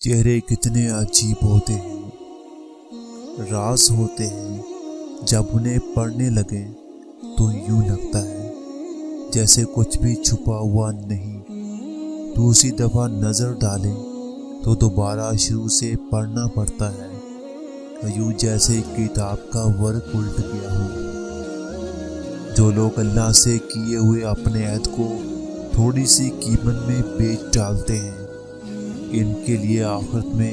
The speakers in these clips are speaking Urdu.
چہرے کتنے عجیب ہوتے ہیں، راز ہوتے ہیں، جب انہیں پڑھنے لگیں تو یوں لگتا ہے جیسے کچھ بھی چھپا ہوا نہیں۔ دوسری دفعہ نظر ڈالیں تو دوبارہ شروع سے پڑھنا پڑتا ہے، یوں جیسے کتاب کا ورق الٹ گیا ہو۔ جو لوگ اللہ سے کیے ہوئے اپنے عہد کو تھوڑی سی قیمت میں بیچ ڈالتے ہیں، ان کے لیے آخرت میں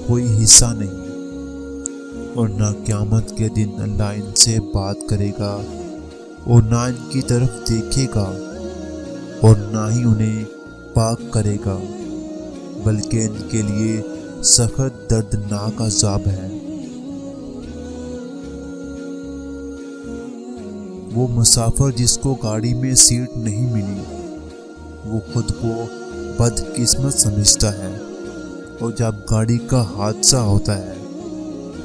کوئی حصہ نہیں، اور نہ قیامت کے دن اللہ ان سے بات کرے گا اور نہ ان کی طرف دیکھے گا اور نہ ہی انہیں پاک کرے گا، بلکہ ان کے لیے سخت دردناک عذاب ہے۔ وہ مسافر جس کو گاڑی میں سیٹ نہیں ملی، وہ خود کو بدقسمت سمجھتا ہے، اور جب گاڑی کا حادثہ ہوتا ہے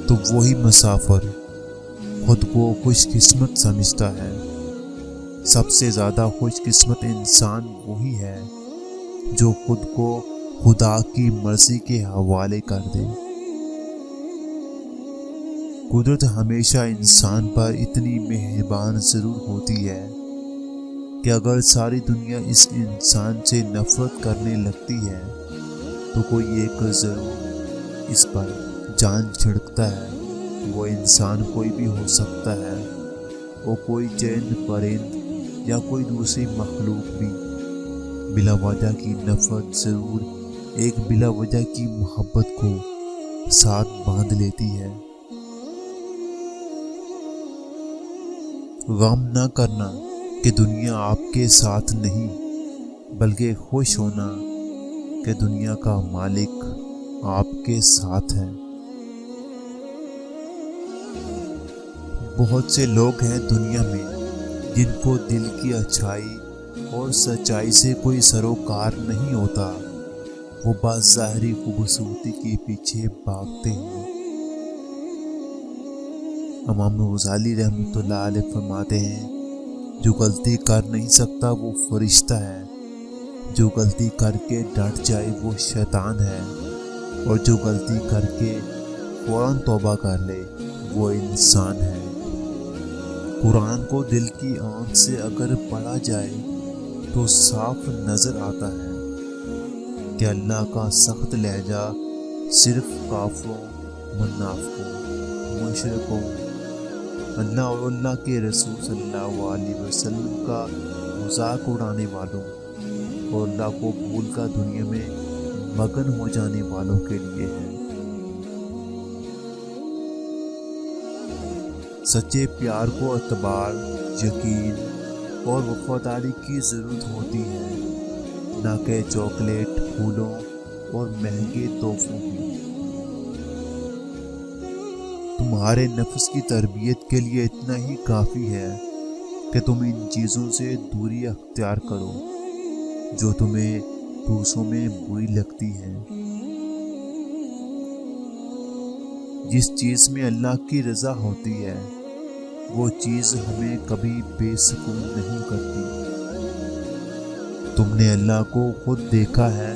تو وہی مسافر خود کو خوش قسمت سمجھتا ہے۔ سب سے زیادہ خوش قسمت انسان وہی ہے جو خود کو خدا کی مرضی کے حوالے کر دے۔ قدرت ہمیشہ انسان پر اتنی مہربان ضرور ہوتی ہے کہ اگر ساری دنیا اس انسان سے نفرت کرنے لگتی ہے تو کوئی ایک ضرور اس پر جان چھڑکتا ہے۔ وہ انسان کوئی بھی ہو سکتا ہے، وہ کوئی چرند پرند یا کوئی دوسری مخلوق بھی۔ بلا وجہ کی نفرت ضرور ایک بلا وجہ کی محبت کو ساتھ باندھ لیتی ہے۔ غم نہ کرنا کہ دنیا آپ کے ساتھ نہیں، بلکہ خوش ہونا کہ دنیا کا مالک آپ کے ساتھ ہے۔ بہت سے لوگ ہیں دنیا میں جن کو دل کی اچھائی اور سچائی سے کوئی سروکار نہیں ہوتا، وہ بس ظاہری خوبصورتی کے پیچھے بھاگتے ہیں۔ امام غزالی رحمۃ اللہ علیہ فرماتے ہیں، جو غلطی کر نہیں سکتا وہ فرشتہ ہے، جو غلطی کر کے ڈٹ جائے وہ شیطان ہے، اور جو غلطی کر کے فوراً توبہ کر لے وہ انسان ہے۔ قرآن کو دل کی آنکھ سے اگر پڑھا جائے تو صاف نظر آتا ہے کہ اللہ کا سخت لہجہ صرف کافروں، منافقوں، مشرکوں، اللہ اور اللہ کے رسول صلی اللہ علیہ وسلم کا مذاق اڑانے والوں اور اللہ کو بھول کر دنیا میں مگن ہو جانے والوں کے لیے ہے۔ سچے پیار کو اعتبار، یقین اور وفاداری کی ضرورت ہوتی ہے، نہ کہ چاکلیٹ، پھولوں اور مہنگے تحفوں کی۔ تمہارے نفس کی تربیت کے لیے اتنا ہی کافی ہے کہ تم ان چیزوں سے دوری اختیار کرو جو تمہیں دوسروں میں بری لگتی ہیں۔ جس چیز میں اللہ کی رضا ہوتی ہے وہ چیز ہمیں کبھی بے سکون نہیں کرتی۔ تم نے اللہ کو خود دیکھا ہے؟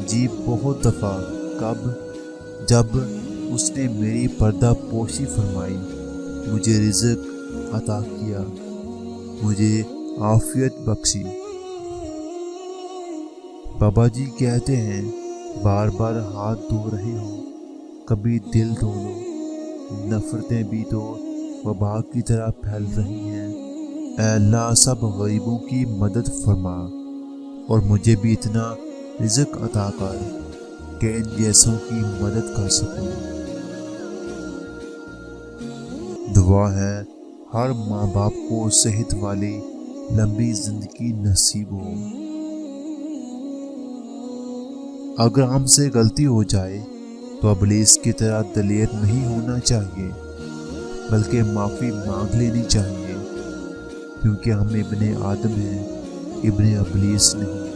جی بہت دفعہ۔ کب؟ جب اس نے میری پردہ پوشی فرمائی، مجھے رزق عطا کیا، مجھے عافیت بخشی۔ بابا جی کہتے ہیں، بار بار ہاتھ دھو رہے ہو، کبھی دل دھو لو، نفرتیں بھی تو وبا کی طرح پھیل رہی ہیں۔ اے اللہ، سب غریبوں کی مدد فرما اور مجھے بھی اتنا رزق عطا کر کہ ان جیسوں کی مدد کر سکوں۔ دعا ہے ہر ماں باپ کو صحت والی لمبی زندگی نصیب ہو۔ اگر ہم سے غلطی ہو جائے تو ابلیس کی طرح دلیر نہیں ہونا چاہیے، بلکہ معافی مانگ لینی چاہیے، کیونکہ ہم ابن آدم ہیں، ابن ابلیس نہیں۔